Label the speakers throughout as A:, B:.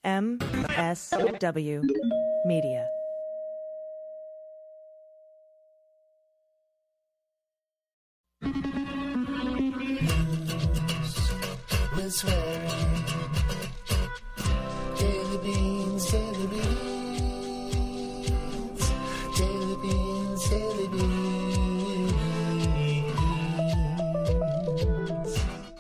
A: MSW Media.
B: With swearing. Daily beans, daily beans. Daily beans, daily beans.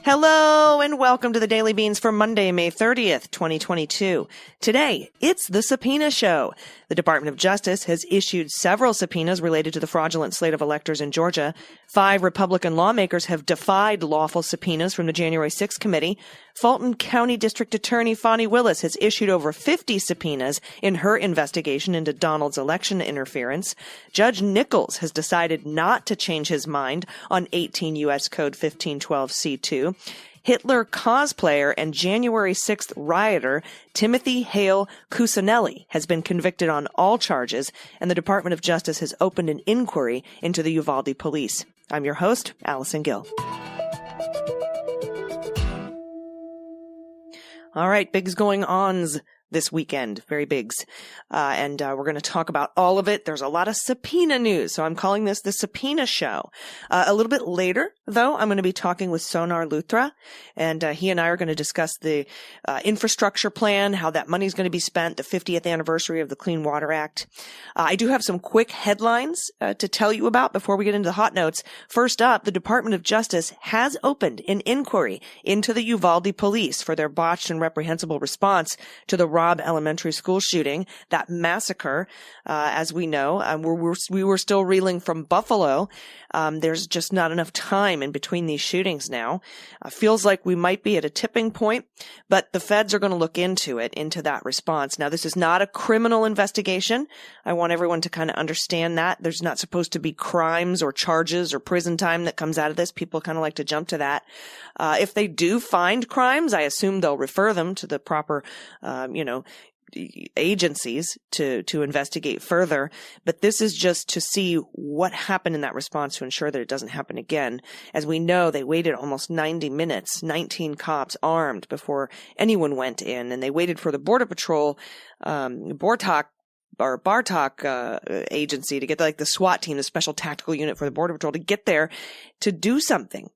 C: Hello and welcome to the Daily Beans for Monday, May 30th, 2022. Today, it's the Subpoena Show. The Department of Justice has issued several subpoenas related to the fraudulent slate of electors in Georgia. 5 Republican lawmakers have defied lawful subpoenas from the January 6th committee. Fulton County District Attorney Fani Willis has issued over 50 subpoenas in her investigation into Donald's election interference. Judge Nichols has decided not to change his mind on 18 U.S. Code 1512C2. Hitler cosplayer and January 6th rioter Timothy Hale-Cusanelli has been convicted on all charges, and the Department of Justice has opened an inquiry into the Uvalde Police. I'm your host, Allison Gill. All right, bigs going ons this weekend. Very bigs. And we're going to talk about all of it. There's a lot of subpoena news, so I'm calling this the Subpoena Show. A little bit later, though, I'm going to be talking with Sonaar Luthra, and he and I are going to discuss the infrastructure plan, how that money is going to be spent, the 50th anniversary of the Clean Water Act. I do have some quick headlines to tell you about before we get into the hot notes. First up, the Department of Justice has opened an inquiry into the Uvalde Police for their botched and reprehensible response to the Robb Elementary school shooting, that massacre. As we know, we were still reeling from Buffalo. There's just not enough time in between these shootings now. Feels like we might be at a tipping point, but the feds are going to look into that response. Now, this is not a criminal investigation. I want everyone to kind of understand that. There's not supposed to be crimes or charges or prison time that comes out of this. People kind of like to jump to that. If they do find crimes, I assume they'll refer them to the proper, agencies to investigate further. But this is just to see what happened in that response to ensure that it doesn't happen again. As we know, they waited almost 90 minutes, 19 cops armed before anyone went in, and they waited for the Border Patrol, Bartok agency to get the SWAT team, the Special Tactical Unit for the Border Patrol, to get there to do something.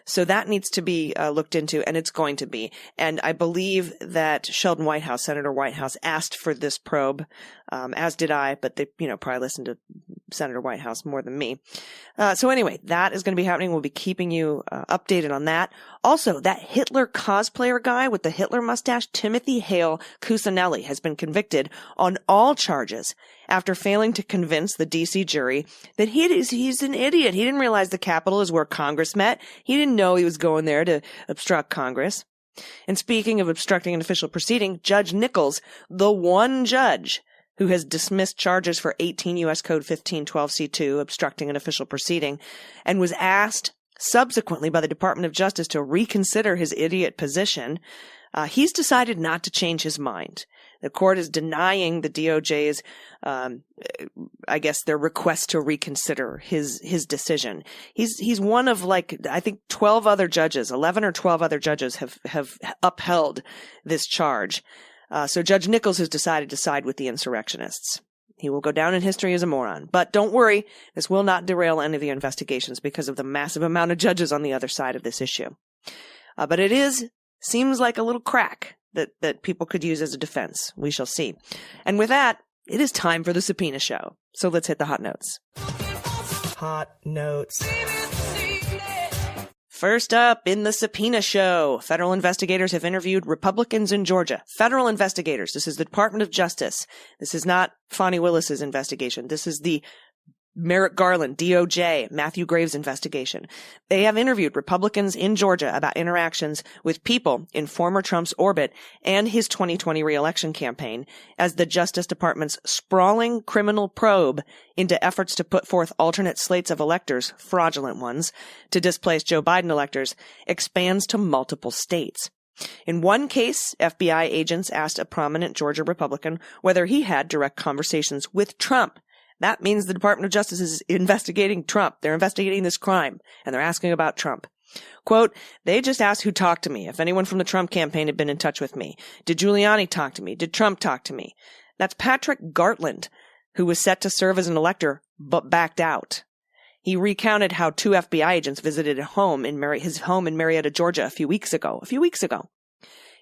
C: So that needs to be looked into, and it's going to be. And I believe that Senator Whitehouse asked for this probe, as did I, but they, probably listened to Senator Whitehouse more than me. So anyway, that is going to be happening. We'll be keeping you updated on that. Also, that Hitler cosplayer guy with the Hitler mustache, Timothy Hale-Cusanelli, has been convicted on all charges after failing to convince the D.C. jury that he's an idiot. He didn't realize the Capitol is where Congress met. He didn't know he was going there to obstruct Congress. And speaking of obstructing an official proceeding, Judge Nichols, the one judge who has dismissed charges for 18 U.S. Code 1512C2, obstructing an official proceeding, and was asked subsequently by the Department of Justice to reconsider his idiot position, he's decided not to change his mind. The court is denying the DOJ's, their request to reconsider his decision. He's one of 12 other judges, 11 or 12 other judges have upheld this charge. So Judge Nichols has decided to side with the insurrectionists. He will go down in history as a moron. But don't worry, this will not derail any of the investigations because of the massive amount of judges on the other side of this issue. But it seems like a little crack that people could use as a defense. We shall see. And with that, it is time for the Subpoena Show. So let's hit the hot notes.
A: Hot notes.
C: First up in the Subpoena Show, federal investigators have interviewed Republicans in Georgia. Federal investigators. This is the Department of Justice. This is not Fani Willis's investigation. This is the Merrick Garland, DOJ, Matthew Graves investigation. They have interviewed Republicans in Georgia about interactions with people in former Trump's orbit and his 2020 re-election campaign as the Justice Department's sprawling criminal probe into efforts to put forth alternate slates of electors, fraudulent ones, to displace Joe Biden electors expands to multiple states. In one case, FBI agents asked a prominent Georgia Republican whether he had direct conversations with Trump. That means the Department of Justice is investigating Trump. They're investigating this crime, and they're asking about Trump. Quote, they just asked who talked to me, if anyone from the Trump campaign had been in touch with me. Did Giuliani talk to me? Did Trump talk to me? That's Patrick Gartland, who was set to serve as an elector, but backed out. He recounted how 2 FBI agents visited his home in Marietta, Georgia a few weeks ago.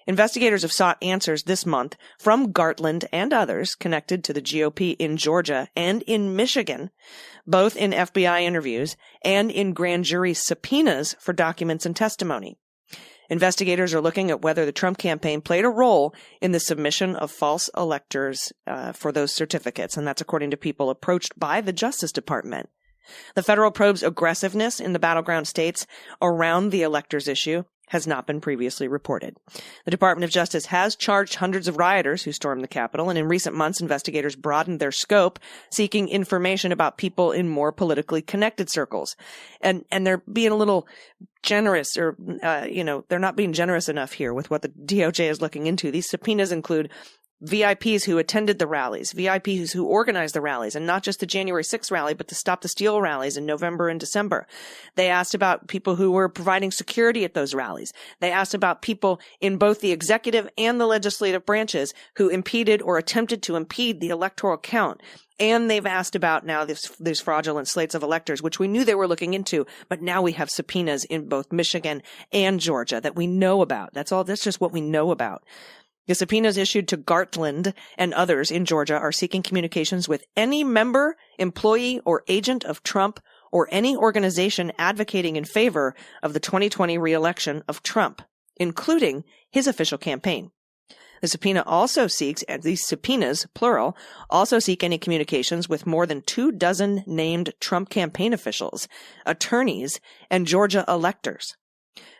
C: Investigators have sought answers this month from Gartland and others connected to the GOP in Georgia and in Michigan, both in FBI interviews and in grand jury subpoenas for documents and testimony. Investigators are looking at whether the Trump campaign played a role in the submission of false electors for those certificates, and that's according to people approached by the Justice Department. The federal probe's aggressiveness in the battleground states around the electors issue has not been previously reported. The Department of Justice has charged hundreds of rioters who stormed the Capitol, and in recent months, investigators broadened their scope, seeking information about people in more politically connected circles. And they're being a little generous, or, they're not being generous enough here with what the DOJ is looking into. These subpoenas include VIPs who attended the rallies, VIPs who organized the rallies, and not just the January 6th rally, but the Stop the Steal rallies in November and December. They asked about people who were providing security at those rallies. They asked about people in both the executive and the legislative branches who impeded or attempted to impede the electoral count. And they've asked about now these fraudulent slates of electors, which we knew they were looking into, but now we have subpoenas in both Michigan and Georgia that we know about. That's just what we know about. The subpoenas issued to Gartland and others in Georgia are seeking communications with any member, employee, or agent of Trump or any organization advocating in favor of the 2020 re-election of Trump, including his official campaign. The subpoena also seeks, and these subpoenas, plural, also seek any communications with more than 24 named Trump campaign officials, attorneys, and Georgia electors.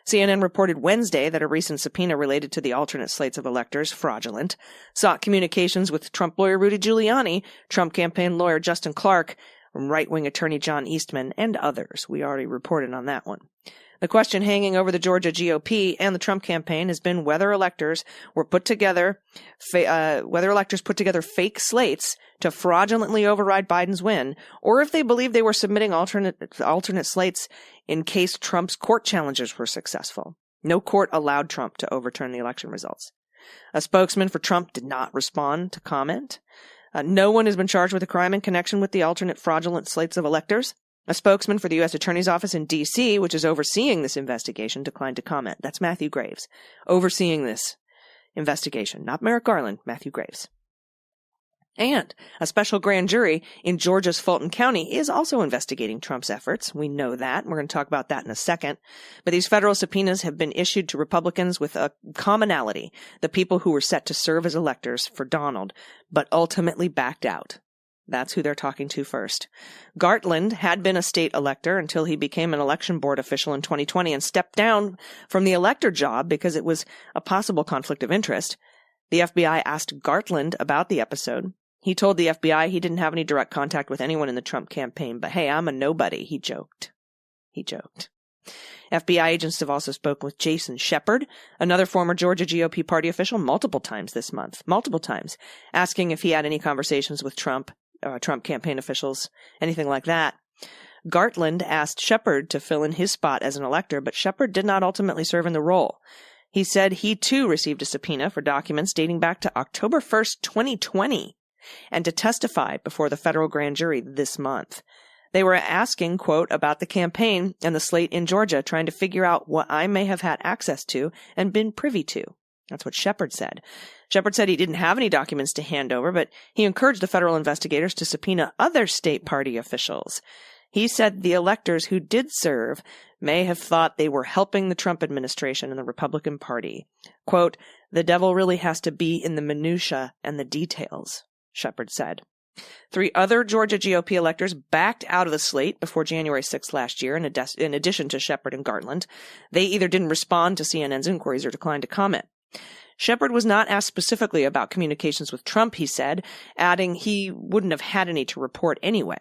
C: CNN reported Wednesday that a recent subpoena related to the alternate slates of electors, fraudulent, sought communications with Trump lawyer Rudy Giuliani, Trump campaign lawyer Justin Clark, right-wing attorney John Eastman, and others. We already reported on that one. The question hanging over the Georgia GOP and the Trump campaign has been whether electors put together fake slates to fraudulently override Biden's win, or if they believe they were submitting alternate slates in case Trump's court challenges were successful. No court allowed Trump to overturn the election results. A spokesman for Trump did not respond to comment. No one has been charged with a crime in connection with the alternate fraudulent slates of electors. A spokesman for the U.S. Attorney's Office in D.C., which is overseeing this investigation, declined to comment. That's Matthew Graves, overseeing this investigation. Not Merrick Garland, Matthew Graves. And a special grand jury in Georgia's Fulton County is also investigating Trump's efforts. We know that. And we're going to talk about that in a second. But these federal subpoenas have been issued to Republicans with a commonality, the people who were set to serve as electors for Donald, but ultimately backed out. That's who they're talking to first. Gartland had been a state elector until he became an election board official in 2020 and stepped down from the elector job because it was a possible conflict of interest. The FBI asked Gartland about the episode. He told the FBI he didn't have any direct contact with anyone in the Trump campaign, but hey, I'm a nobody, he joked. FBI agents have also spoken with Jason Shepard, another former Georgia GOP party official, multiple times this month, asking if he had any conversations with Trump campaign officials, anything like that. Gartland asked Shepard to fill in his spot as an elector, but Shepard did not ultimately serve in the role. He said he too received a subpoena for documents dating back to October 1st, 2020, and to testify before the federal grand jury this month. They were asking, quote, about the campaign and the slate in Georgia, trying to figure out what I may have had access to and been privy to. That's what Shepard said. Shepard said he didn't have any documents to hand over, but he encouraged the federal investigators to subpoena other state party officials. He said the electors who did serve may have thought they were helping the Trump administration and the Republican Party. Quote, the devil really has to be in the minutia and the details, Shepard said. 3 other Georgia GOP electors backed out of the slate before January 6th last year, in addition to Shepard and Gartland. They either didn't respond to CNN's inquiries or declined to comment. Shepard was not asked specifically about communications with Trump, he said, adding he wouldn't have had any to report anyway.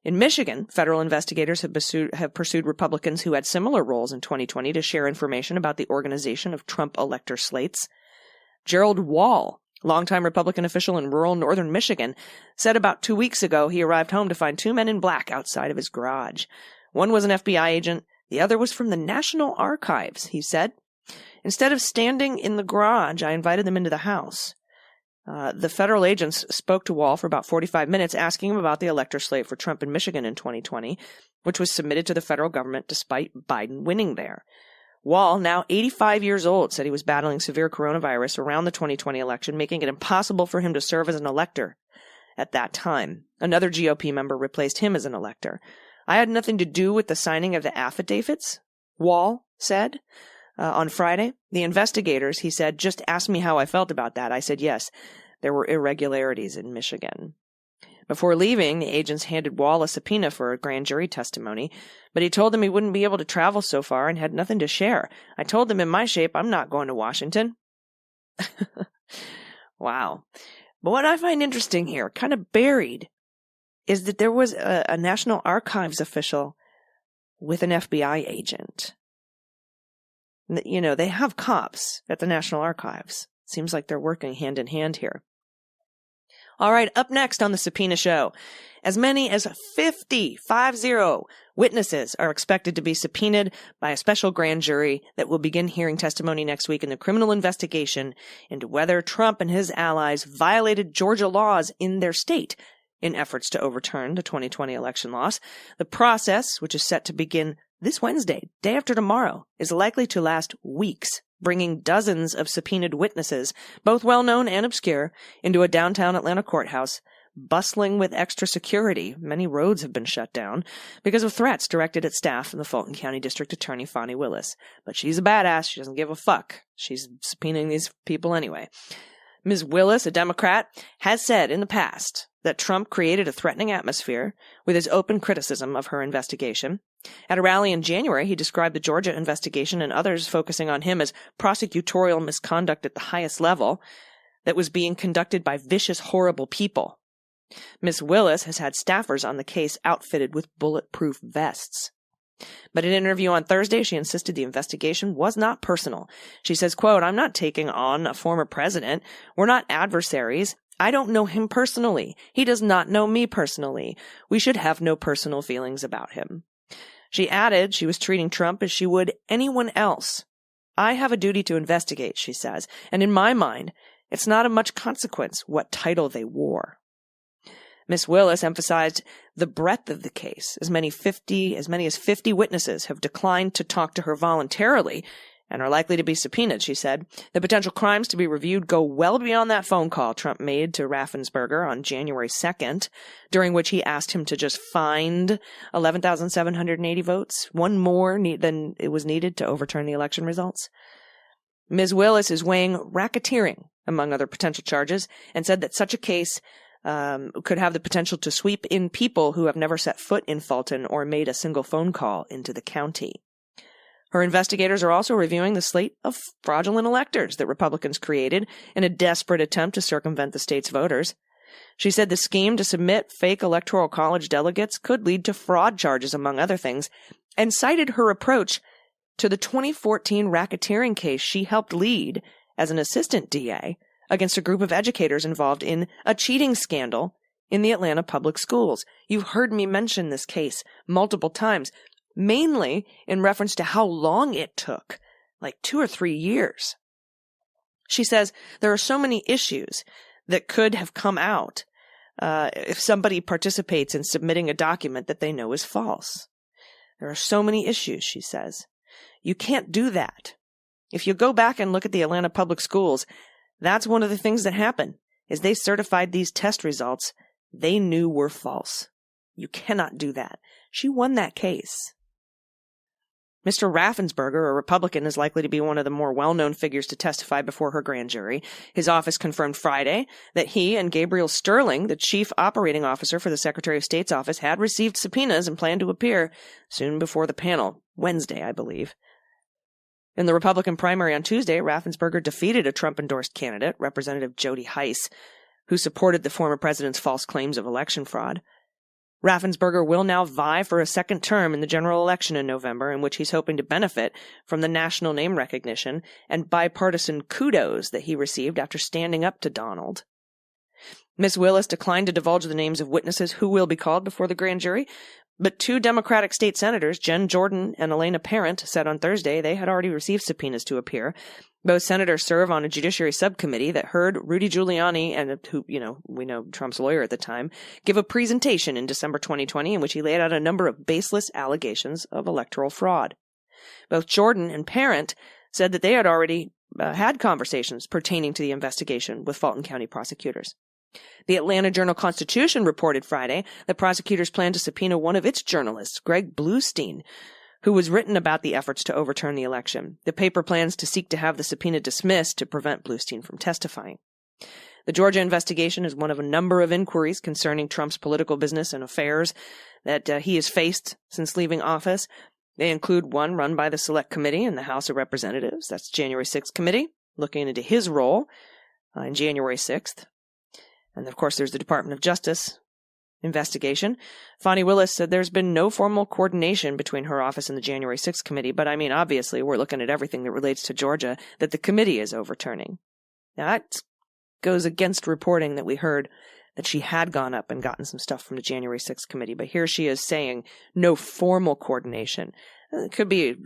C: In Michigan, federal investigators have pursued Republicans who had similar roles in 2020 to share information about the organization of Trump elector slates. Gerald Wall, longtime Republican official in rural northern Michigan, said about 2 weeks ago he arrived home to find 2 men in black outside of his garage. One was an FBI agent, The other was from the National Archives, he said. Instead of standing in the garage, I invited them into the house. The federal agents spoke to Wall for about 45 minutes, asking him about the elector slate for Trump in Michigan in 2020, which was submitted to the federal government despite Biden winning there. Wall, now 85 years old, said he was battling severe coronavirus around the 2020 election, making it impossible for him to serve as an elector at that time. Another GOP member replaced him as an elector. I had nothing to do with the signing of the affidavits, Wall said. On Friday, the investigators, he said, just asked me how I felt about that. I said, yes, there were irregularities in Michigan. Before leaving, the agents handed Wall a subpoena for a grand jury testimony, but he told them he wouldn't be able to travel so far and had nothing to share. I told them in my shape, I'm not going to Washington. Wow. But what I find interesting here, kind of buried, is that there was a National Archives official with an FBI agent. You know, they have cops at the National Archives. Seems like they're working hand in hand here. All right, up next on the Subpoena Show, as many as 50 witnesses are expected to be subpoenaed by a special grand jury that will begin hearing testimony next week in the criminal investigation into whether Trump and his allies violated Georgia laws in their state in efforts to overturn the 2020 election loss. The process, which is set to begin this Wednesday, day after tomorrow, is likely to last weeks, bringing dozens of subpoenaed witnesses, both well-known and obscure, into a downtown Atlanta courthouse, bustling with extra security. Many roads have been shut down because of threats directed at staff and the Fulton County District Attorney Fani Willis. But she's a badass. She doesn't give a fuck. She's subpoenaing these people anyway. Ms. Willis, a Democrat, has said in the past that Trump created a threatening atmosphere with his open criticism of her investigation. At a rally in January, he described the Georgia investigation and others focusing on him as prosecutorial misconduct at the highest level that was being conducted by vicious, horrible people. Ms. Willis has had staffers on the case outfitted with bulletproof vests. But in an interview on Thursday, she insisted the investigation was not personal. She says, quote, I'm not taking on a former president. We're not adversaries. I don't know him personally. He does not know me personally. We should have no personal feelings about him. She added she was treating Trump as she would anyone else. I have a duty to investigate, she says, and in my mind, it's not of much consequence what title they wore. Ms. Willis emphasized the breadth of the case. As many as 50 witnesses have declined to talk to her voluntarily and are likely to be subpoenaed, she said. The potential crimes to be reviewed go well beyond that phone call Trump made to Raffensperger on January 2nd, during which he asked him to just find 11,780 votes, one more than it was needed to overturn the election results. Ms. Willis is weighing racketeering among other potential charges and said that such a case could have the potential to sweep in people who have never set foot in Fulton or made a single phone call into the county. Her investigators are also reviewing the slate of fraudulent electors that Republicans created in a desperate attempt to circumvent the state's voters. She said the scheme to submit fake electoral college delegates could lead to fraud charges, among other things, and cited her approach to the 2014 racketeering case she helped lead as an assistant DA against a group of educators involved in a cheating scandal in the Atlanta public schools. You've heard me mention this case multiple times, mainly in reference to how long it took, like 2 or 3 years. She says there are so many issues that could have come out if somebody participates in submitting a document that they know is false. There are so many issues, she says. You can't do that. If you go back and look at the Atlanta public schools, that's one of the things that happened, is they certified these test results they knew were false. You cannot do that. She won that case. Mr. Raffensperger, a Republican, is likely to be one of the more well-known figures to testify before her grand jury. His office confirmed Friday that he and Gabriel Sterling, the chief operating officer for the Secretary of State's office, had received subpoenas and planned to appear soon before the panel, Wednesday, I believe. In the Republican primary on Tuesday, Raffensperger defeated a Trump-endorsed candidate, Representative Jody Hice, who supported the former president's false claims of election fraud. Raffensperger will now vie for a second term in the general election in November, in which he's hoping to benefit from the national name recognition and bipartisan kudos that he received after standing up to Donald. Ms. Willis declined to divulge the names of witnesses who will be called before the grand jury, But two Democratic state senators, Jen Jordan and Elena Parent, said on Thursday they had already received subpoenas to appear. Both senators serve on a judiciary subcommittee that heard Rudy Giuliani, and who, we know Trump's lawyer at the time, give a presentation in December 2020 in which he laid out a number of baseless allegations of electoral fraud. Both Jordan and Parent said that they had already had conversations pertaining to the investigation with Fulton County prosecutors. The Atlanta Journal-Constitution reported Friday that prosecutors plan to subpoena one of its journalists, Greg Bluestein, who was written about the efforts to overturn the election. The paper plans to seek to have the subpoena dismissed to prevent Bluestein from testifying. The Georgia investigation is one of a number of inquiries concerning Trump's political business and affairs that he has faced since leaving office. They include one run by the Select Committee in the House of Representatives. That's January 6th committee, looking into his role in January 6th. And, of course, there's the Department of Justice investigation. Fani Willis said there's been no formal coordination between her office and the January 6th committee, but, obviously, we're looking at everything that relates to Georgia that the committee is overturning. Now, that goes against reporting that we heard that she had gone up and gotten some stuff from the January 6th committee, but here she is saying no formal coordination. It could be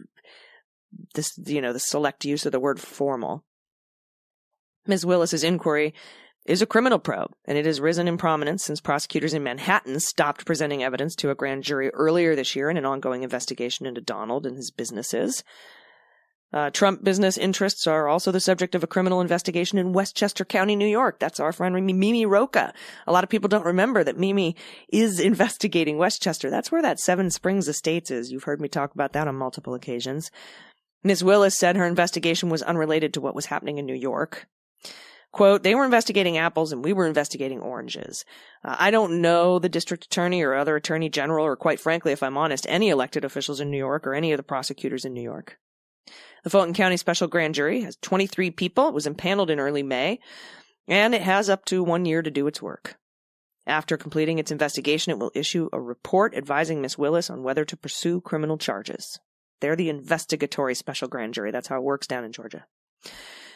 C: this, the select use of the word formal. Ms. Willis's inquiry is a criminal probe, and it has risen in prominence since prosecutors in Manhattan stopped presenting evidence to a grand jury earlier this year in an ongoing investigation into Donald and his businesses. Trump business interests are also the subject of a criminal investigation in Westchester County, New York. That's our friend Mimi Rocha. A lot of people don't remember that Mimi is investigating Westchester. That's where that Seven Springs Estates is. You've heard me talk about that on multiple occasions. Ms. Willis said her investigation was unrelated to what was happening in New York. Quote, they were investigating apples and we were investigating oranges. I don't know the district attorney or other attorney general or, quite frankly, if I'm honest, any elected officials in New York or any of the prosecutors in New York. The Fulton County Special Grand Jury has 23 people. It was impaneled in early May, and it has up to 1 year to do its work. After completing its investigation, it will issue a report advising Ms. Willis on whether to pursue criminal charges. They're the investigatory Special Grand Jury. That's how it works down in Georgia.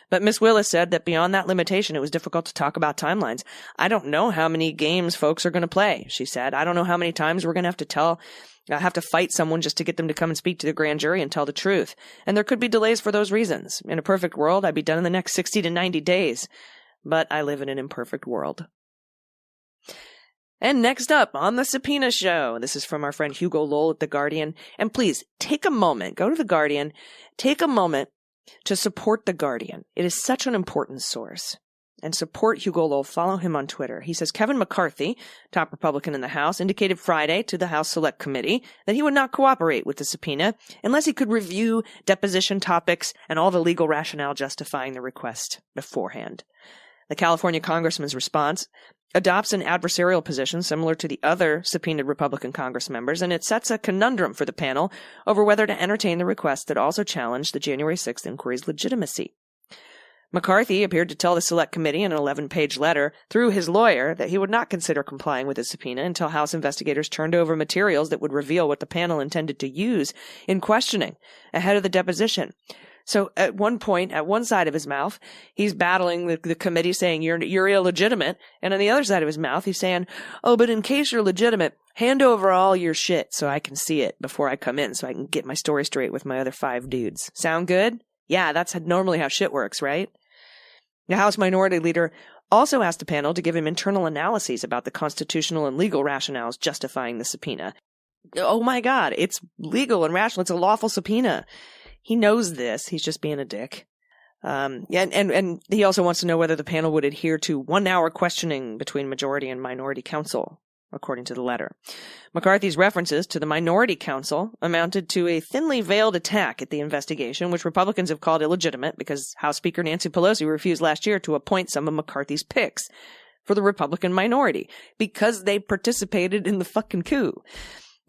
C: But Ms. Willis said that beyond that limitation, it was difficult to talk about timelines. I don't know how many games folks are going to play, she said. I don't know how many times we're going to have to fight someone just to get them to come and speak to the grand jury and tell the truth. And there could be delays for those reasons. In a perfect world, I'd be done in the next 60 to 90 days. But I live in an imperfect world. And next up on the Subpoena Show, this is from our friend Hugo Lowell at The Guardian. And please, take a moment, go to The Guardian, take a moment to support The Guardian. It is such an important source. And support Hugo Lowell. Follow him on Twitter. He says Kevin McCarthy, top Republican in the House, indicated Friday to the House Select Committee that he would not cooperate with the subpoena unless he could review deposition topics and all the legal rationale justifying the request beforehand. The California congressman's response adopts an adversarial position similar to the other subpoenaed Republican Congress members, and it sets a conundrum for the panel over whether to entertain the request that also challenged the January 6th inquiry's legitimacy. McCarthy appeared to tell the Select Committee in an 11-page letter through his lawyer that he would not consider complying with the subpoena until House investigators turned over materials that would reveal what the panel intended to use in questioning ahead of the deposition. So at one point, at one side of his mouth, he's battling the committee saying, you're illegitimate. And on the other side of his mouth, he's saying, oh, but in case you're legitimate, hand over all your shit so I can see it before I come in so I can get my story straight with my other 5 dudes. Sound good? Yeah, that's normally how shit works, right? The House Minority Leader also asked the panel to give him internal analyses about the constitutional and legal rationales justifying the subpoena. Oh my God, it's legal and rational. It's a lawful subpoena. He knows this. He's just being a dick. And he also wants to know whether the panel would adhere to 1-hour questioning between majority and minority counsel, according to the letter. McCarthy's references to the minority counsel amounted to a thinly veiled attack at the investigation, which Republicans have called illegitimate because House Speaker Nancy Pelosi refused last year to appoint some of McCarthy's picks for the Republican minority because they participated in the fucking coup.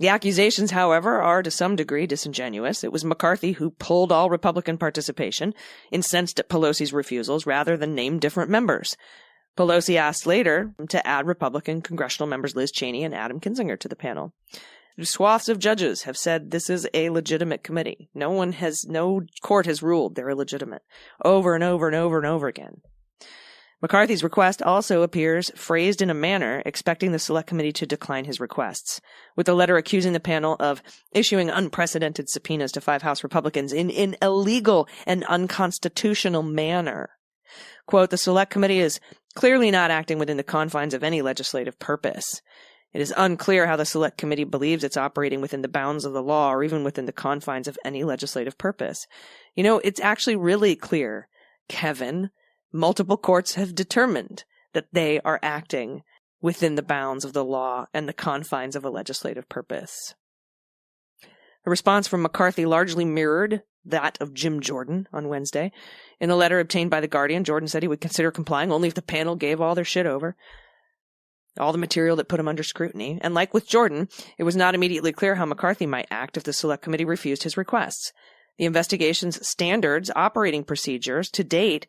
C: The accusations, however, are to some degree disingenuous. It was McCarthy who pulled all Republican participation, incensed at Pelosi's refusals, rather than name different members. Pelosi asked later to add Republican congressional members Liz Cheney and Adam Kinzinger to the panel. Swaths of judges have said this is a legitimate committee. No court has ruled they're illegitimate over and over and over and over again. McCarthy's request also appears phrased in a manner expecting the Select Committee to decline his requests, with the letter accusing the panel of issuing unprecedented subpoenas to 5 House Republicans in an illegal and unconstitutional manner. Quote, the Select Committee is clearly not acting within the confines of any legislative purpose. It is unclear how the Select Committee believes it's operating within the bounds of the law or even within the confines of any legislative purpose. You know, it's actually really clear, Kevin. Multiple courts have determined that they are acting within the bounds of the law and the confines of a legislative purpose. The response from McCarthy largely mirrored that of Jim Jordan on Wednesday. In a letter obtained by The Guardian, Jordan said he would consider complying only if the panel gave all their shit over, all the material that put him under scrutiny. And like with Jordan, it was not immediately clear how McCarthy might act if the Select Committee refused his requests. The investigation's standards operating procedures to date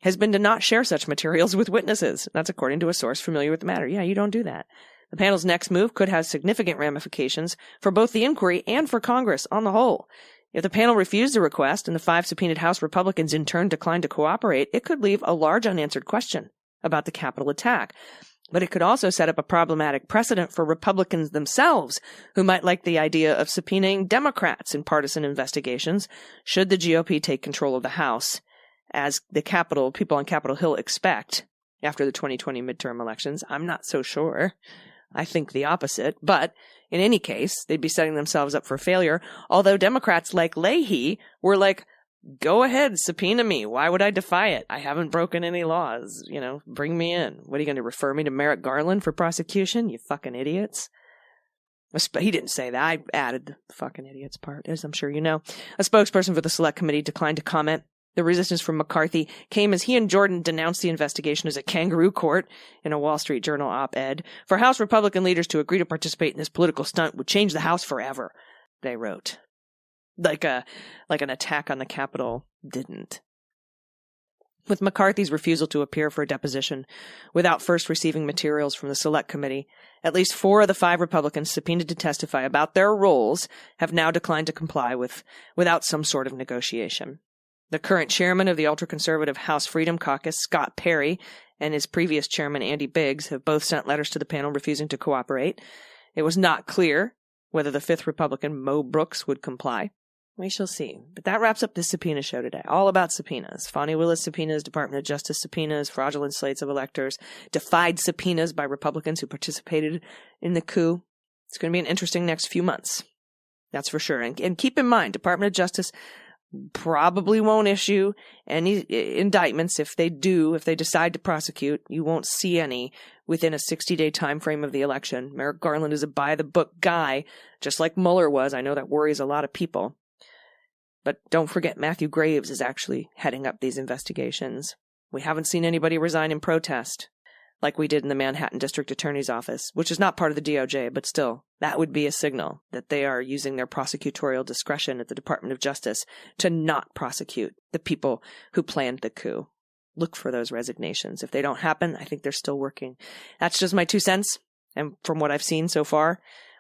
C: has been to not share such materials with witnesses. That's according to a source familiar with the matter. Yeah, you don't do that. The panel's next move could have significant ramifications for both the inquiry and for Congress on the whole. If the panel refused the request and the 5 subpoenaed House Republicans in turn declined to cooperate, it could leave a large unanswered question about the Capitol attack. But it could also set up a problematic precedent for Republicans themselves, who might like the idea of subpoenaing Democrats in partisan investigations should the GOP take control of the House, as the people on Capitol Hill expect after the 2020 midterm elections. I'm not so sure. I think the opposite. But in any case, they'd be setting themselves up for failure. Although Democrats like Leahy were like, go ahead, subpoena me. Why would I defy it? I haven't broken any laws. You know, bring me in. What are you going to refer me to Merrick Garland for prosecution? You fucking idiots. He didn't say that. I added the fucking idiots part, as I'm sure you know. A spokesperson for the Select Committee declined to comment. The resistance from McCarthy came as he and Jordan denounced the investigation as a kangaroo court in a Wall Street Journal op-ed. For House Republican leaders to agree to participate in this political stunt would change the House forever, they wrote. Like an attack on the Capitol didn't. With McCarthy's refusal to appear for a deposition without first receiving materials from the Select Committee, at least 4 of the 5 Republicans subpoenaed to testify about their roles have now declined to comply without some sort of negotiation. The current chairman of the ultra-conservative House Freedom Caucus, Scott Perry, and his previous chairman, Andy Biggs, have both sent letters to the panel refusing to cooperate. It was not clear whether the 5th Republican, Mo Brooks, would comply. We shall see. But that wraps up this subpoena show today. All about subpoenas. Fani Willis subpoenas, Department of Justice subpoenas, fraudulent slates of electors, defied subpoenas by Republicans who participated in the coup. It's going to be an interesting next few months. That's for sure. And keep in mind, Department of Justice probably won't issue any indictments. If they decide to prosecute, you won't see any within a 60-day time frame of the election. Merrick Garland is a by-the-book guy, just like Mueller was. I know that worries a lot of people. But don't forget, Matthew Graves is actually heading up these investigations. We haven't seen anybody resign in protest, like we did in the Manhattan District Attorney's Office, which is not part of the DOJ, but still, that would be a signal that they are using their prosecutorial discretion at the Department of Justice to not prosecute the people who planned the coup. Look for those resignations. If they don't happen, I think they're still working. That's just my 2 cents. And from what I've seen so far,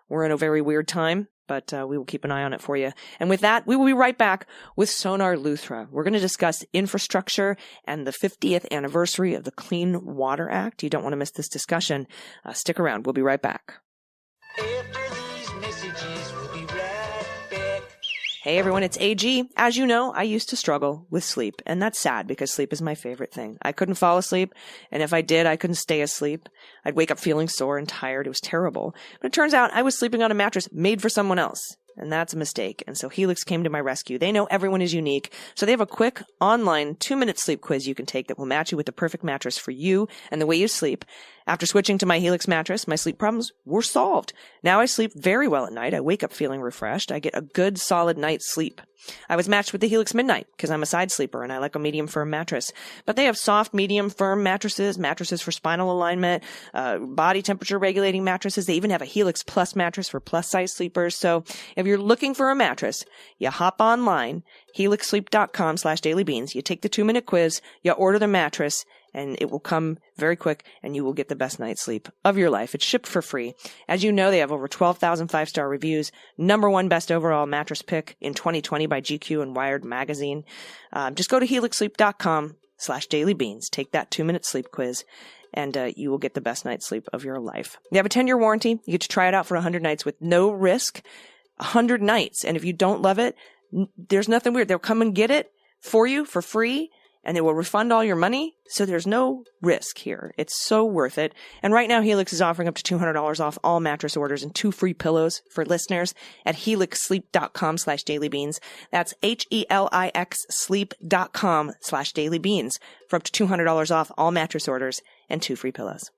C: we're in a very weird time, but we will keep an eye on it for you. And with that, we will be right back with Sonaar Luthra. We're going to discuss infrastructure and the 50th anniversary of the Clean Water Act. You don't want to miss this discussion. Stick around. We'll be right back.
B: After these messages, we'll be right back.
C: Hey everyone, it's AG. As you know, I used to struggle with sleep, and that's sad because sleep is my favorite thing. I couldn't fall asleep, and if I did, I couldn't stay asleep. I'd wake up feeling sore and tired. It was terrible. But it turns out I was sleeping on a mattress made for someone else. And that's a mistake. And so Helix came to my rescue. They know everyone is unique. So they have a quick online 2-minute sleep quiz you can take that will match you with the perfect mattress for you and the way you sleep. After switching to my Helix mattress, my sleep problems were solved. Now I sleep very well at night. I wake up feeling refreshed. I get a good, solid night's sleep. I was matched with the Helix Midnight because I'm a side sleeper and I like a medium firm mattress. But they have soft, medium firm mattresses, mattresses for spinal alignment, body temperature regulating mattresses. They even have a Helix Plus mattress for plus size sleepers. So if you're looking for a mattress, you hop online, helixsleep.com/dailybeans. You take the 2-minute quiz, you order the mattress, and it will come very quick, and you will get the best night's sleep of your life. It's shipped for free. As you know, they have over 12,000 5-star reviews. #1 best overall mattress pick in 2020 by GQ and Wired magazine. Just go to helixsleep.com helix.com/dailybeans. Take that 2-minute sleep quiz, and you will get the best night's sleep of your life. You have a 10-year warranty. You get to try it out for 100 nights with no risk. 100 nights. And if you don't love it, there's nothing weird. They'll come and get it for you for free, and they will refund all your money. So there's no risk here. It's so worth it. And right now, Helix is offering up to $200 off all mattress orders and 2 free pillows for listeners at helixsleep.com/dailybeans. That's HELIX sleep.com/dailybeans for up to $200 off all mattress orders and 2 free pillows.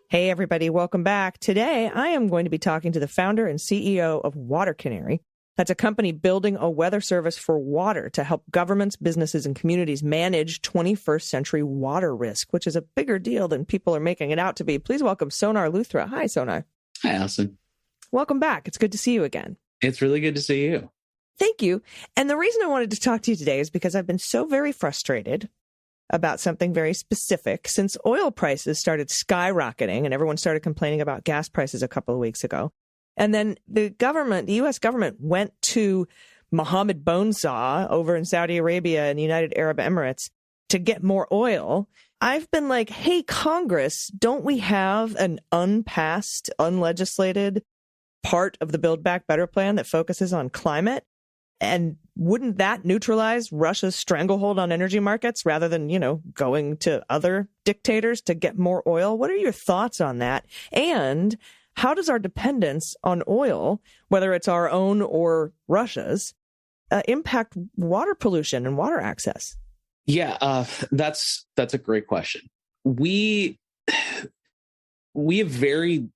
C: Hey, everybody. Welcome back. Today, I am going to be talking to the founder and CEO of Water Canary. That's a company building a weather service for water to help governments, businesses, and communities manage 21st century water risk, which is a bigger deal than people are making it out to be. Please welcome Sonaar Luthra. Hi, Sonaar.
D: Hi, Allison.
C: Welcome back. It's good to see you again.
D: It's really good to see you.
C: Thank you. And the reason I wanted to talk to you today is because I've been so very frustrated about something very specific since oil prices started skyrocketing and everyone started complaining about gas prices a couple of weeks ago. And then the U.S. government went to Mohammed Bonesaw over in Saudi Arabia and the United Arab Emirates to get more oil. I've been like, hey, Congress, don't we have an unpassed, unlegislated part of the Build Back Better plan that focuses on climate? And wouldn't that neutralize Russia's stranglehold on energy markets rather than, going to other dictators to get more oil? What are your thoughts on that? And how does our dependence on oil, whether it's our own or Russia's, impact water pollution and water access?
D: Yeah, that's a great question. We have very,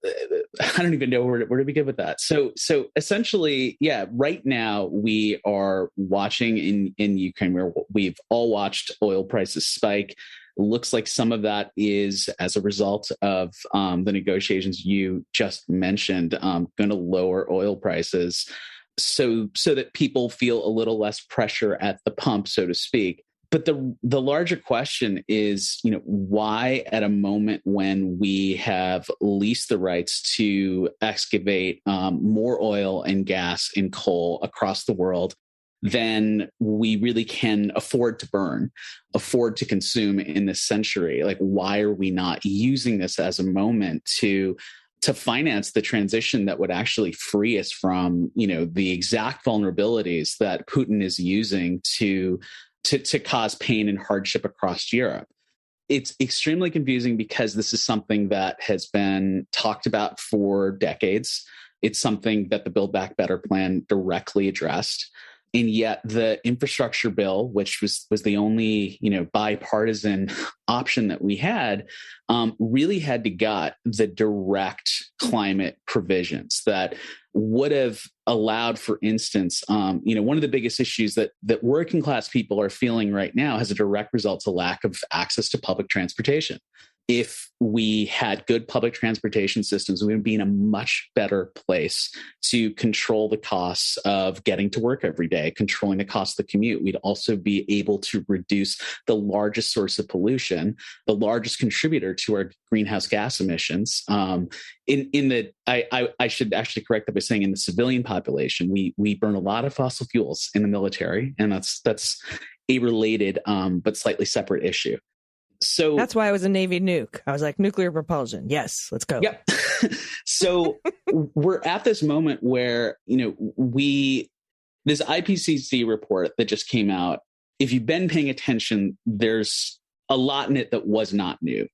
D: I don't even know where to begin with that. So essentially, yeah, right now we are watching in Ukraine where we've all watched oil prices spike. Looks like some of that is as a result of the negotiations you just mentioned, going to lower oil prices so that people feel a little less pressure at the pump, so to speak. But the larger question is, why at a moment when we have leased the rights to excavate more oil and gas and coal across the world than we really can afford to burn, afford to consume in this century? Like, why are we not using this as a moment to finance the transition that would actually free us from, the exact vulnerabilities that Putin is using to cause pain and hardship across Europe? It's extremely confusing because this is something that has been talked about for decades. It's something that the Build Back Better plan directly addressed. And yet the infrastructure bill, which was the only, bipartisan option that we had, really had to gut the direct climate provisions that would have allowed, for instance, one of the biggest issues that working class people are feeling right now has a direct result to lack of access to public transportation. If we had good public transportation systems, we would be in a much better place to control the costs of getting to work every day, controlling the cost of the commute. We'd also be able to reduce the largest source of pollution, the largest contributor to our greenhouse gas emissions. I should actually correct that by saying in the civilian population, we burn a lot of fossil fuels in the military, and that's a related but slightly separate issue. So
C: that's why I was a Navy nuke. I was like, nuclear propulsion. Yes, let's go.
D: Yep. So we're at this moment where, this IPCC report that just came out, if you've been paying attention, there's a lot in it that was not new,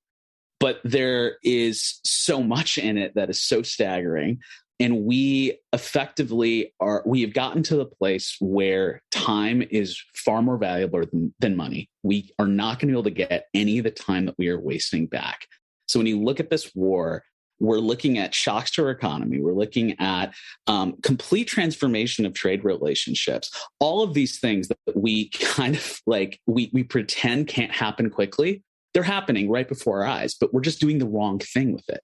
D: but there is so much in it that is so staggering. And we effectively have gotten to the place where time is far more valuable than money. We are not going to be able to get any of the time that we are wasting back. So when you look at this war, we're looking at shocks to our economy. We're looking at complete transformation of trade relationships. All of these things that we kind of we pretend can't happen quickly. They're happening right before our eyes, but we're just doing the wrong thing with it.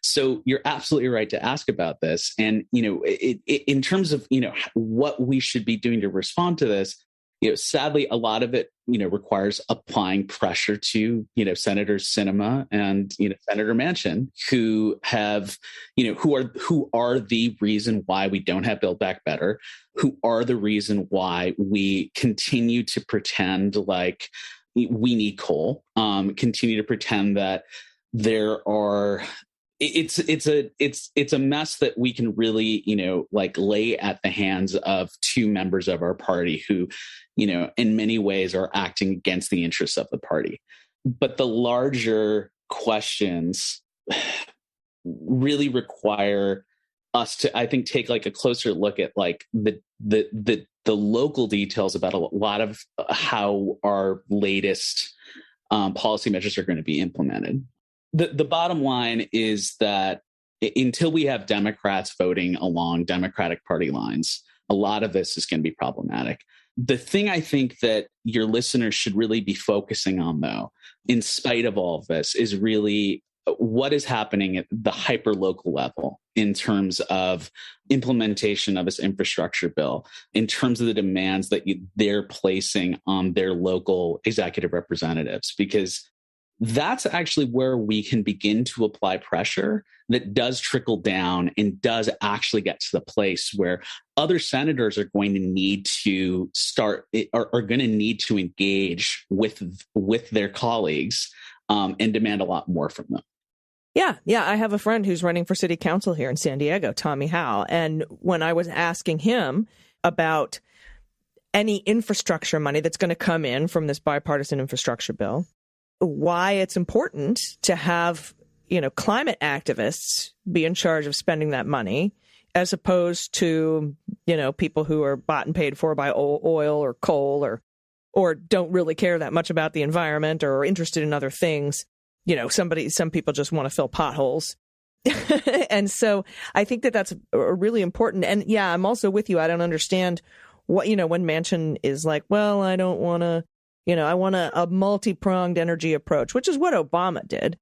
D: So you're absolutely right to ask about this. And, in terms of, what we should be doing to respond to this, sadly, a lot of it requires applying pressure to, Senator Sinema and, Senator Manchin, who have, who are the reason why we don't have Build Back Better, who are the reason why we continue to pretend like we need coal, continue to pretend that there are. It's a mess that we can really, lay at the hands of two members of our party who, in many ways are acting against the interests of the party. But the larger questions really require us to, I think, take like a closer look at like the local details about a lot of how our latest policy measures are going to be implemented. The bottom line is that until we have Democrats voting along Democratic Party lines, a lot of this is going to be problematic. The thing I think that your listeners should really be focusing on, though, in spite of all of this, is really what is happening at the hyper-local level in terms of implementation of this infrastructure bill, in terms of the demands that they're placing on their local executive representatives, because that's actually where we can begin to apply pressure that does trickle down and does actually get to the place where other senators are going to need to are going to need to engage with their colleagues and demand a lot more from them.
C: Yeah. I have a friend who's running for city council here in San Diego, Tommy Howe. And when I was asking him about any infrastructure money that's going to come in from this bipartisan infrastructure bill, why it's important to have, climate activists be in charge of spending that money, as opposed to, people who are bought and paid for by oil or coal or don't really care that much about the environment or are interested in other things. Some people just want to fill potholes. And so I think that that's really important. And yeah, I'm also with you. I don't understand what, when Manchin is like, well, I don't want to, I want a multi-pronged energy approach, which is what Obama did.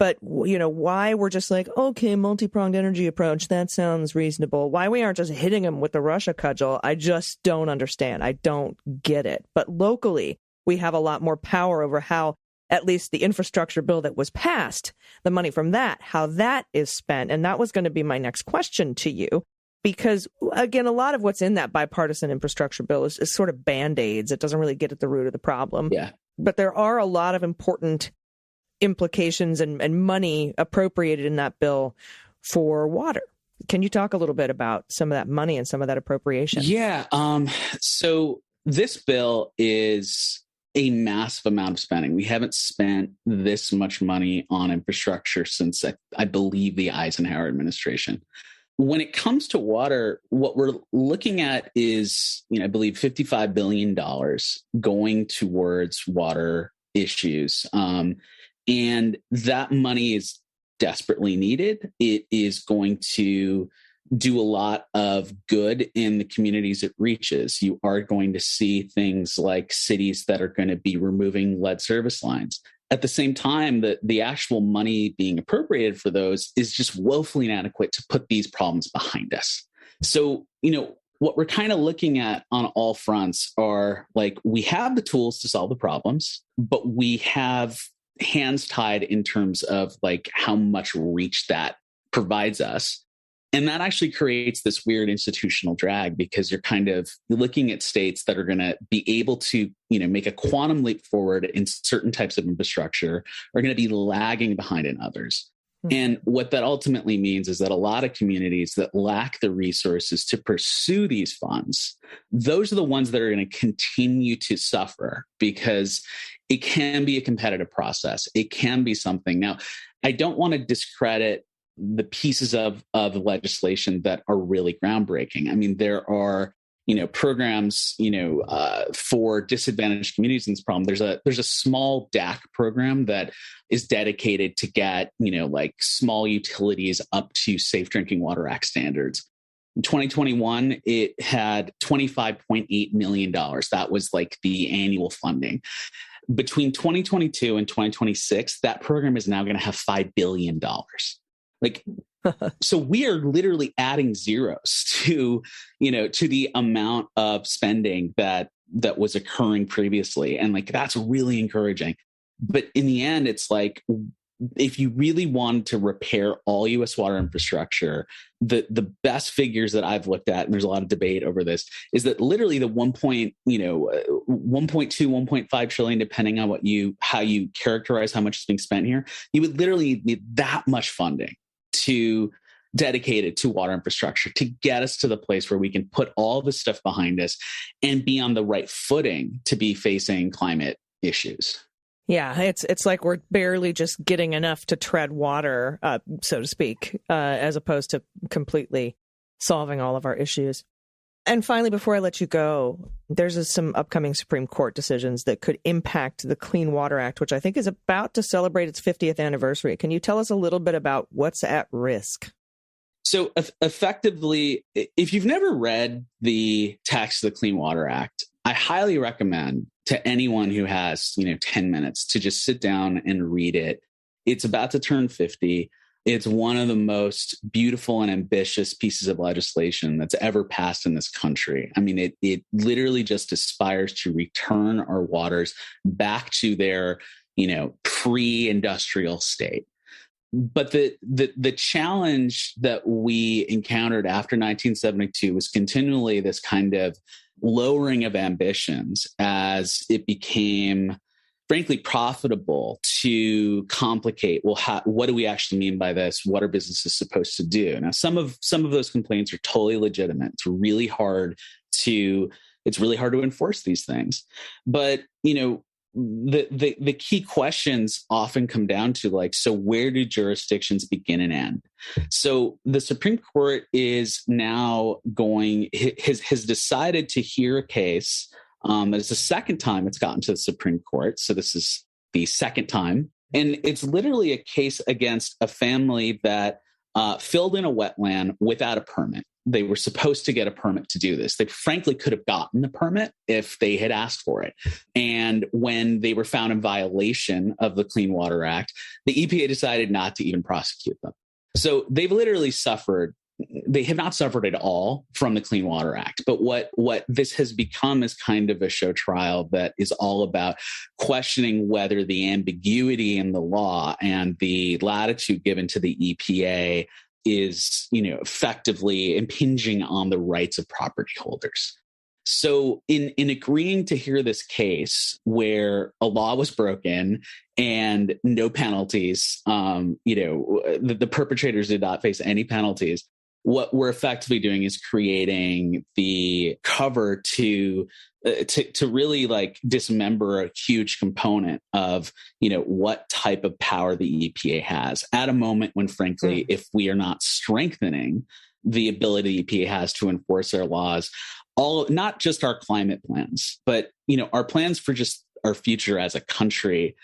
C: But, why we're just like, okay, multi-pronged energy approach, that sounds reasonable. Why we aren't just hitting him with the Russia cudgel, I just don't understand. I don't get it. But locally, we have a lot more power over how at least the infrastructure bill that was passed, the money from that, how that is spent. And that was going to be my next question to you. Because, again, a lot of what's in that bipartisan infrastructure bill is sort of Band-Aids. It doesn't really get at the root of the problem.
D: Yeah.
C: But there are a lot of important implications and money appropriated in that bill for water. Can you talk a little bit about some of that money and some of that appropriation?
D: Yeah. So this bill is a massive amount of spending. We haven't spent this much money on infrastructure since, I believe, the Eisenhower administration. When it comes to water, what we're looking at is, I believe $55 billion going towards water issues. And that money is desperately needed. It is going to do a lot of good in the communities it reaches. You are going to see things like cities that are going to be removing lead service lines. At the same time, the actual money being appropriated for those is just woefully inadequate to put these problems behind us. So, what we're kind of looking at on all fronts are like, we have the tools to solve the problems, but we have hands tied in terms of like how much reach that provides us. And that actually creates this weird institutional drag, because you're kind of looking at states that are going to be able to, make a quantum leap forward in certain types of infrastructure, are going to be lagging behind in others. Mm-hmm. And what that ultimately means is that a lot of communities that lack the resources to pursue these funds, those are the ones that are going to continue to suffer, because it can be a competitive process. It can be something. Now, I don't want to discredit the pieces of legislation that are really groundbreaking. I mean, there are, programs, for disadvantaged communities in this problem. There's a small DAC program that is dedicated to get, like small utilities up to Safe Drinking Water Act standards. In 2021, it had $25.8 million. That was like the annual funding. Between 2022 and 2026, that program is now going to have $5 billion. Like, so we are literally adding zeros to the amount of spending that that was occurring previously. And like, that's really encouraging. But in the end, it's like, if you really wanted to repair all U.S. water infrastructure, the best figures that I've looked at, and there's a lot of debate over this, is that literally the 1.2, 1.5 trillion, depending on how you characterize how much is being spent here, you would literally need that much funding to dedicate it to water infrastructure to get us to the place where we can put all this stuff behind us and be on the right footing to be facing climate issues.
C: Yeah, it's like we're barely just getting enough to tread water, so to speak, as opposed to completely solving all of our issues. And finally, before I let you go, there's some upcoming Supreme Court decisions that could impact the Clean Water Act, which I think is about to celebrate its 50th anniversary. Can you tell us a little bit about what's at risk?
D: So effectively, if you've never read the text of the Clean Water Act, I highly recommend to anyone who has, 10 minutes to just sit down and read it. It's about to turn 50. It's one of the most beautiful and ambitious pieces of legislation that's ever passed in this country. I mean, it literally just aspires to return our waters back to their, pre-industrial state. But the challenge that we encountered after 1972 was continually this kind of lowering of ambitions as it became, frankly, profitable to complicate, what do we actually mean by this? What are businesses supposed to do? Now, some of those complaints are totally legitimate. It's really hard to enforce these things. But, the key questions often come down to like, so where do jurisdictions begin and end? So the Supreme Court is now has decided to hear a case. It's the second time it's gotten to the Supreme Court. So this is the second time. And it's literally a case against a family that filled in a wetland without a permit. They were supposed to get a permit to do this. They frankly could have gotten a permit if they had asked for it. And when they were found in violation of the Clean Water Act, the EPA decided not to even prosecute them. So they've literally suffered. They have not suffered at all from the Clean Water Act. But what this has become is kind of a show trial that is all about questioning whether the ambiguity in the law and the latitude given to the EPA is, effectively impinging on the rights of property holders. So in agreeing to hear this case where a law was broken and no penalties, the perpetrators did not face any penalties, what we're effectively doing is creating the cover to really like dismember a huge component of, what type of power the EPA has at a moment when, frankly, if we are not strengthening the ability the EPA has to enforce our laws, not just our climate plans, but, our plans for just our future as a country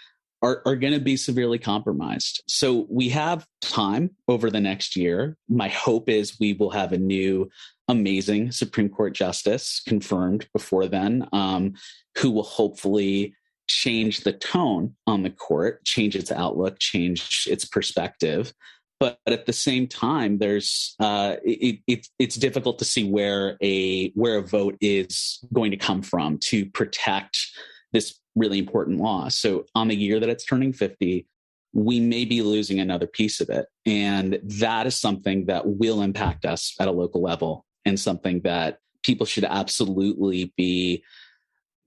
D: are going to be severely compromised. So we have time over the next year. My hope is we will have a new amazing Supreme Court justice confirmed before then, who will hopefully change the tone on the court, change its outlook, change its perspective. But at the same time, there's it's difficult to see where a vote is going to come from to protect this really important law. So on the year that it's turning 50, we may be losing another piece of it. And that is something that will impact us at a local level and something that people should absolutely be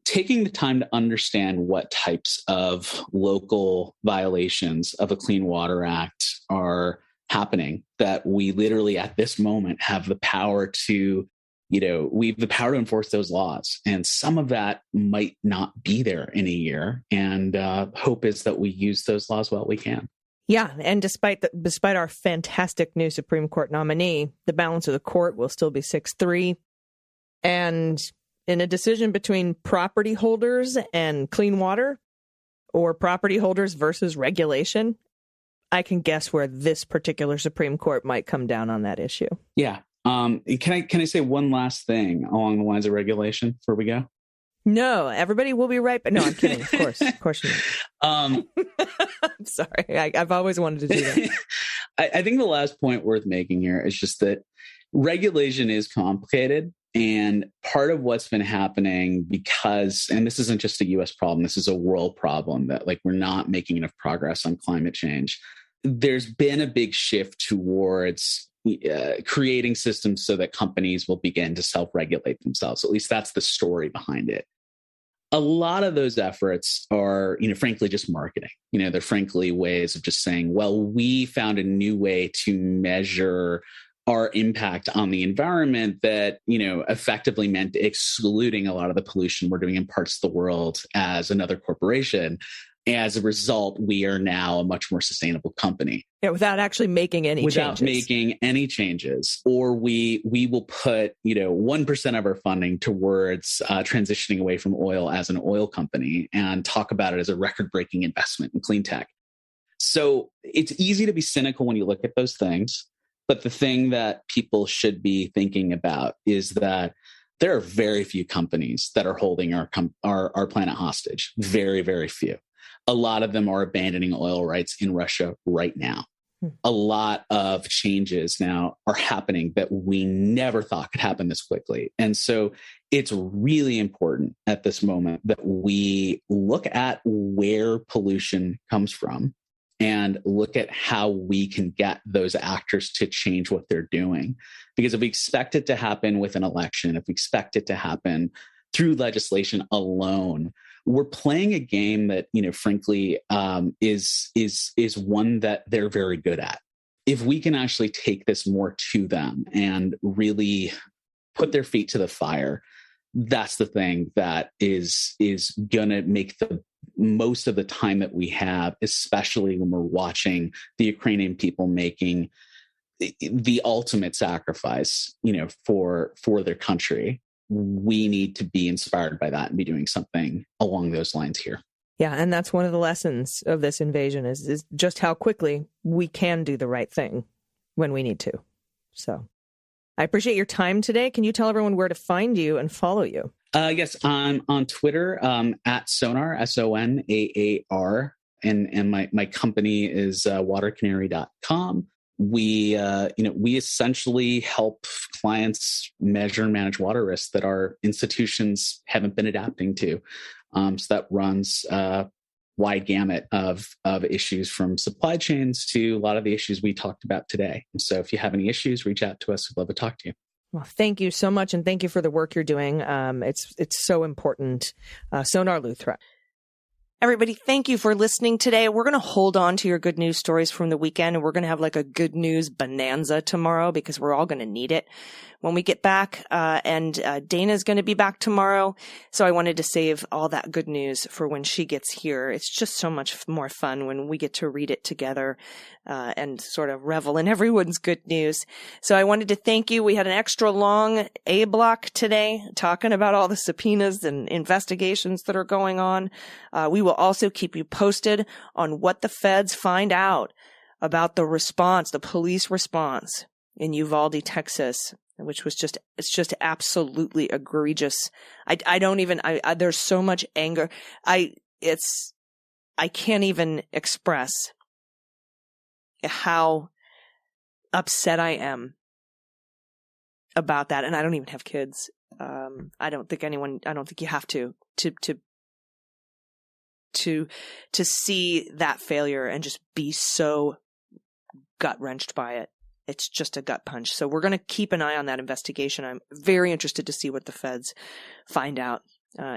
D: taking the time to understand what types of local violations of the Clean Water Act are happening, that we literally at this moment have the power to we have the power to enforce those laws. And some of that might not be there in a year. And hope is that we use those laws while we can.
C: Yeah. And despite our fantastic new Supreme Court nominee, the balance of the court will still be 6-3. And in a decision between property holders and clean water, or property holders versus regulation, I can guess where this particular Supreme Court might come down on that issue.
D: Yeah. Can I say one last thing along the lines of regulation before we go?
C: No, everybody will be right. But no, I'm kidding. Of course you. I'm sorry. I've always wanted to do that.
D: I think the last point worth making here is just that regulation is complicated, And part of what's been happening and this isn't just a US problem, this is a world problem, that like we're not making enough progress on climate change. There's been a big shift towards creating systems so that companies will begin to self-regulate themselves. At least that's the story behind it. A lot of those efforts are, frankly, just marketing. They're frankly ways of just saying, well, we found a new way to measure our impact on the environment that, effectively meant excluding a lot of the pollution we're doing in parts of the world as another corporation. As a result, we are now a much more sustainable company.
C: Yeah, without actually making any changes.
D: Without making any changes. Or we will put, 1% of our funding towards transitioning away from oil as an oil company and talk about it as a record-breaking investment in clean tech. So it's easy to be cynical when you look at those things. But the thing that people should be thinking about is that there are very few companies that are holding our planet hostage. Very, very few. A lot of them are abandoning oil rights in Russia right now. A lot of changes now are happening that we never thought could happen this quickly. And so it's really important at this moment that we look at where pollution comes from and look at how we can get those actors to change what they're doing. Because if we expect it to happen with an election, if we expect it to happen through legislation alone, we're playing a game that, frankly, is one that they're very good at. If we can actually take this more to them and really put their feet to the fire, that's the thing that is going to make the most of the time that we have, especially when we're watching the Ukrainian people making the ultimate sacrifice, for their country. We need to be inspired by that and be doing something along those lines here.
C: Yeah, and that's one of the lessons of this invasion is just how quickly we can do the right thing when we need to. So I appreciate your time today. Can you tell everyone where to find you and follow you?
D: Yes, I'm on Twitter at Sonaar, SONAAR, and my company is watercanary.com. We essentially help clients measure and manage water risks that our institutions haven't been adapting to. So that runs a wide gamut of issues, from supply chains to a lot of the issues we talked about today. And so if you have any issues, reach out to us. We'd love to talk to you.
C: Well, thank you so much. And thank you for the work you're doing. It's so important. Sonaar Luthra. Everybody, thank you for listening today. We're going to hold on to your good news stories from the weekend, and we're going to have like a good news bonanza tomorrow because we're all going to need it when we get back. And Dana's going to be back tomorrow. So I wanted to save all that good news for when she gets here. It's just so much more fun when we get to read it together and sort of revel in everyone's good news. So I wanted to thank you. We had an extra long A block today talking about all the subpoenas and investigations that are going on. We will also keep you posted on what the feds find out about the response, the police response in Uvalde, Texas, which was it's just absolutely egregious. There's so much anger. I can't even express how upset I am about that. And I don't even have kids. I don't think you have to see that failure and just be so gut-wrenched by it. It's just a gut punch. So we're going to keep an eye on that investigation. I'm very interested to see what the feds find out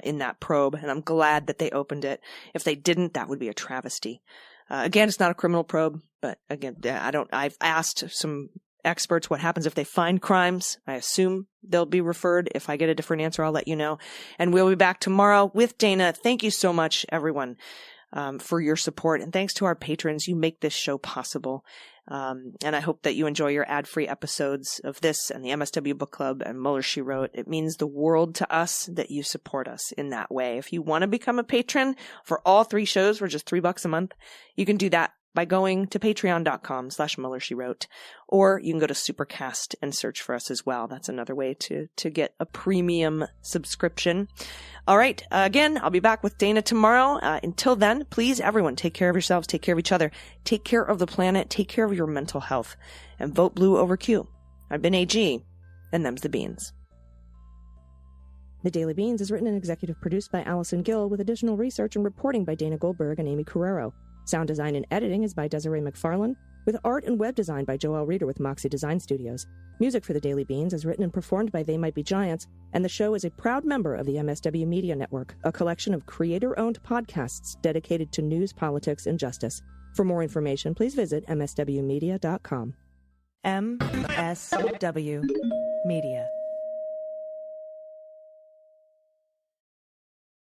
C: in that probe, and I'm glad that they opened it. If they didn't, that would be a travesty. Again, it's not a criminal probe, but again, I've asked some experts what happens if they find crimes. I assume they'll be referred. If I get a different answer, I'll let you know. And we'll be back tomorrow with Dana. Thank you so much, everyone, for your support. And thanks to our patrons. You make this show possible. And I hope that you enjoy your ad-free episodes of this and the MSW Book Club and Mueller, She Wrote. It means the world to us that you support us in that way. If you want to become a patron for all 3 shows for just $3 a month, you can do that by going to patreon.com/Mueller, She Wrote, or you can go to Supercast and search for us as well. That's another way to get a premium subscription. All right. Again, I'll be back with Dana tomorrow. Until then, please, everyone, take care of yourselves, take care of each other, take care of the planet, take care of your mental health, and vote blue over Q. I've been AG, and them's the beans.
E: The Daily Beans is written and executive produced by Allison Gill, with additional research and reporting by Dana Goldberg and Aimee Carrero. Sound design and editing is by Desiree McFarlane, with art and web design by Joelle Reeder with Moxie Design Studios. Music for The Daily Beans is written and performed by They Might Be Giants, and the show is a proud member of the MSW Media Network, a collection of creator-owned podcasts dedicated to news, politics, and justice. For more information, please visit mswmedia.com.
A: MSW Media.